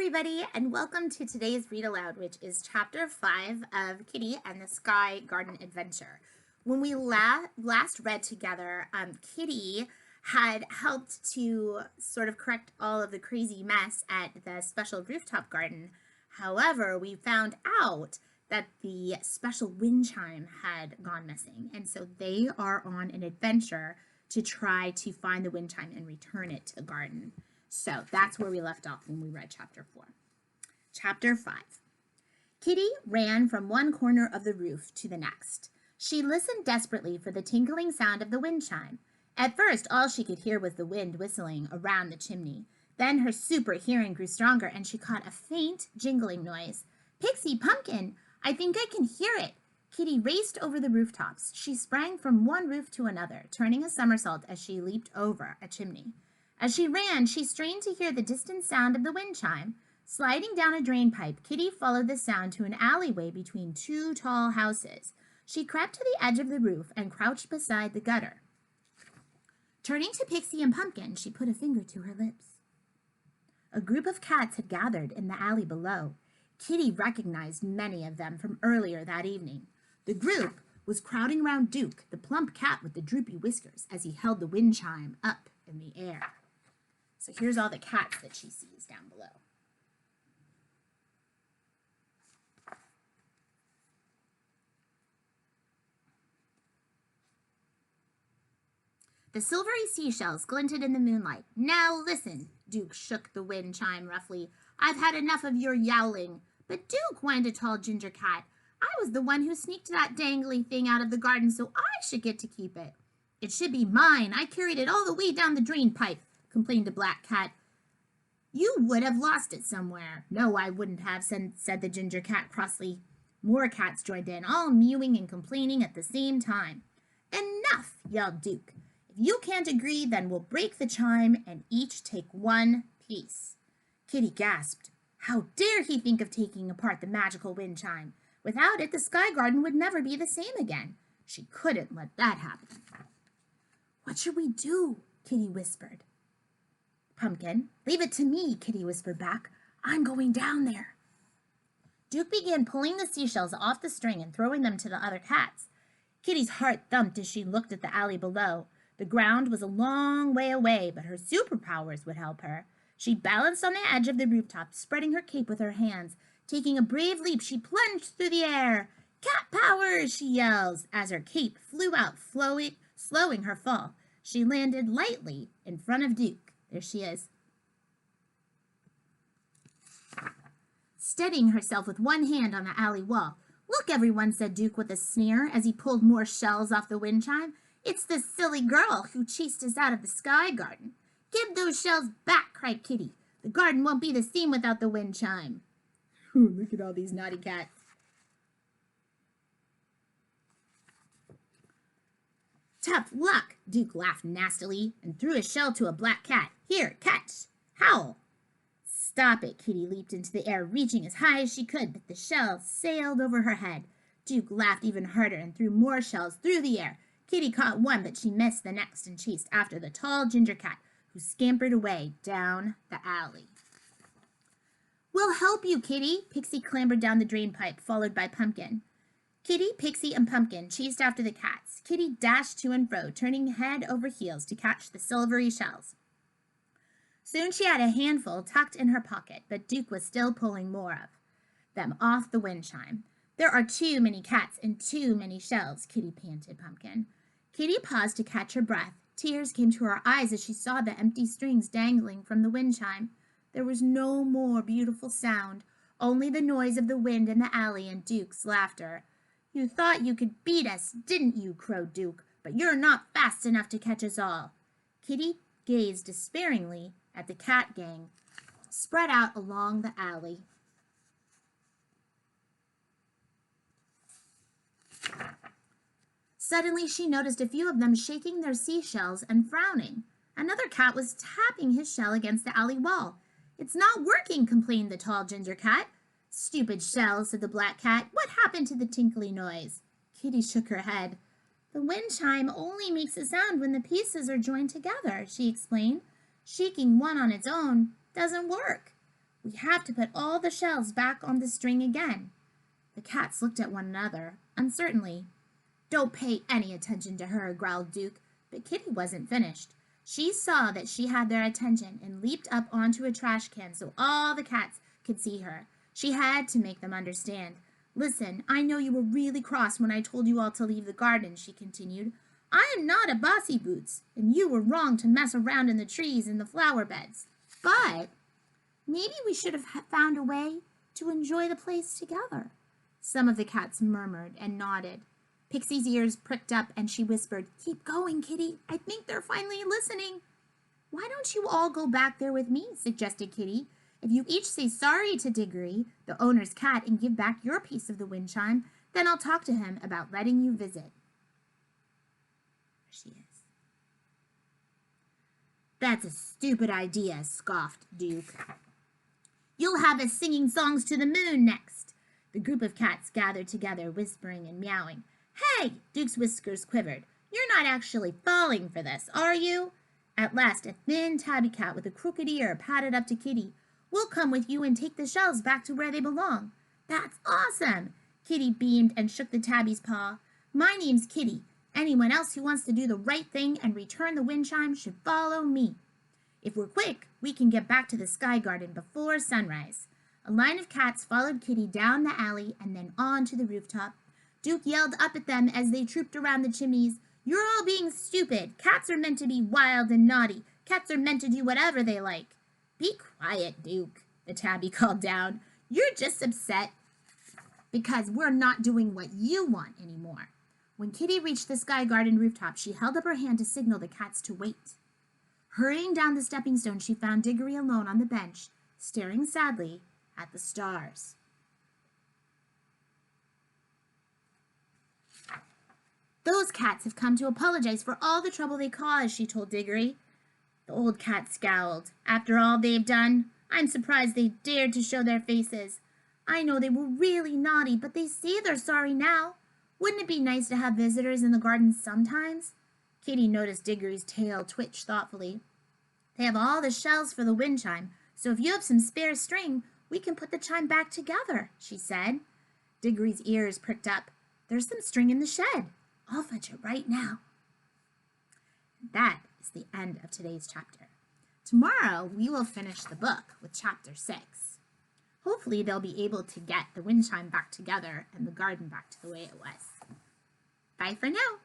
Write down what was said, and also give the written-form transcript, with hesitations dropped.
everybody, and welcome to today's Read Aloud, which is Chapter 5 of Kitty and the Sky Garden Adventure. When we last read together, Kitty had helped to sort of correct all of the crazy mess at the special rooftop garden. However, we found out that the special wind chime had gone missing, and so they are on an adventure to try to find the wind chime and return it to the garden. So that's where we left off when we read Chapter 4. Chapter 5. Kitty ran from one corner of the roof to the next. She listened desperately for the tinkling sound of the wind chime. At first, all she could hear was the wind whistling around the chimney. Then her super hearing grew stronger and she caught a faint jingling noise. "Pixie, Pumpkin, I think I can hear it." Kitty raced over the rooftops. She sprang from one roof to another, turning a somersault as she leaped over a chimney. As she ran, she strained to hear the distant sound of the wind chime. Sliding down a drain pipe, Kitty followed the sound to an alleyway between two tall houses. She crept to the edge of the roof and crouched beside the gutter. Turning to Pixie and Pumpkin, she put a finger to her lips. A group of cats had gathered in the alley below. Kitty recognized many of them from earlier that evening. The group was crowding around Duke, the plump cat with the droopy whiskers, as he held the wind chime up in the air. So here's all the cats that she sees down below. The silvery seashells glinted in the moonlight. "Now listen," Duke shook the wind chime roughly. "I've had enough of your yowling." "But Duke," whined a tall ginger cat, "I was the one who sneaked that dangly thing out of the garden, so I should get to keep it." "It should be mine. I carried it all the way down the drain pipe," complained a black cat. "You would have lost it somewhere." "No, I wouldn't have," said the ginger cat crossly. More cats joined in, all mewing and complaining at the same time. "Enough!" yelled Duke. "If you can't agree, then we'll break the chime and each take one piece." Kitty gasped. How dare he think of taking apart the magical wind chime? Without it, the sky garden would never be the same again. She couldn't let that happen. "What should we do?" Kitty whispered. "Pumpkin, leave it to me," Kitty whispered back. "I'm going down there." Duke began pulling the seashells off the string and throwing them to the other cats. Kitty's heart thumped as she looked at the alley below. The ground was a long way away, but her superpowers would help her. She balanced on the edge of the rooftop, spreading her cape with her hands. Taking a brave leap, she plunged through the air. "Cat powers!" she yelled as her cape flew out, slowing her fall. She landed lightly in front of Duke. There she is. Steadying herself with one hand on the alley wall. "Look, everyone," said Duke with a sneer as he pulled more shells off the wind chime. "It's the silly girl who chased us out of the sky garden." "Give those shells back," cried Kitty. "The garden won't be the same without the wind chime." Look at all these naughty cats. "Tough luck," Duke laughed nastily and threw a shell to a black cat. "Here, catch. Howl." "Stop it." Kitty leaped into the air, reaching as high as she could, but the shell sailed over her head. Duke laughed even harder and threw more shells through the air. Kitty caught one, but she missed the next and chased after the tall ginger cat, who scampered away down the alley. "We'll help you, Kitty." Pixie clambered down the drain pipe, followed by Pumpkin. Kitty, Pixie, and Pumpkin chased after the cats. Kitty dashed to and fro, turning head over heels to catch the silvery shells. Soon she had a handful tucked in her pocket, but Duke was still pulling more of them off the wind chime. "There are too many cats and too many shells," Kitty panted. Pumpkin. Kitty paused to catch her breath. Tears came to her eyes as she saw the empty strings dangling from the wind chime. There was no more beautiful sound, only the noise of the wind in the alley and Duke's laughter. "You thought you could beat us, didn't you?" crowed Duke. "But you're not fast enough to catch us all." Kitty gazed despairingly at the cat gang spread out along the alley. Suddenly, she noticed a few of them shaking their seashells and frowning. Another cat was tapping his shell against the alley wall. "It's not working," complained the tall ginger cat. "Stupid shell," said the black cat. "What happened to the tinkly noise?" Kitty shook her head. "The wind chime only makes a sound when the pieces are joined together," she explained. "Shaking one on its own doesn't work." We have to put all the shells back on the string again. The cats looked at one another, uncertainly. Don't pay any attention to her, growled Duke, but Kitty wasn't finished. She saw that she had their attention and leaped up onto a trash can so all the cats could see her. She had to make them understand. Listen, I know you were really cross when I told you all to leave the garden, she continued. I am not a bossy boots, and you were wrong to mess around in the trees and the flower beds. But maybe we should have found a way to enjoy the place together. Some of the cats murmured and nodded. Pixie's ears pricked up and she whispered, Keep going, Kitty. I think they're finally listening. Why don't you all go back there with me, suggested Kitty. If you each say sorry to Diggory, the owner's cat, and give back your piece of the wind chime, then I'll talk to him about letting you visit. There she is. That's a stupid idea, scoffed Duke. You'll have us singing songs to the moon next. The group of cats gathered together, whispering and meowing. Hey, Duke's whiskers quivered. You're not actually falling for this, are you? At last, a thin tabby cat with a crooked ear padded up to Kitty. We'll come with you and take the shells back to where they belong. That's awesome! Kitty beamed and shook the tabby's paw. My name's Kitty. Anyone else who wants to do the right thing and return the wind chime should follow me. If we're quick, we can get back to the Sky Garden before sunrise. A line of cats followed Kitty down the alley and then on to the rooftop. Duke yelled up at them as they trooped around the chimneys. You're all being stupid. Cats are meant to be wild and naughty. Cats are meant to do whatever they like. Be quiet, Duke, the tabby called down. You're just upset because we're not doing what you want anymore. When Kitty reached the Sky Garden rooftop, she held up her hand to signal the cats to wait. Hurrying down the stepping stone, she found Diggory alone on the bench, staring sadly at the stars. Those cats have come to apologize for all the trouble they caused, she told Diggory. The old cat scowled. After all they've done, I'm surprised they dared to show their faces. I know they were really naughty, but they say they're sorry now. Wouldn't it be nice to have visitors in the garden sometimes? Kitty noticed Diggory's tail twitch thoughtfully. They have all the shells for the wind chime, so if you have some spare string, we can put the chime back together, she said. Diggory's ears pricked up. There's some string in the shed. I'll fetch it right now. That is the end of today's chapter. Tomorrow, we will finish the book with chapter 6. Hopefully, they'll be able to get the wind chime back together and the garden back to the way it was. Bye for now.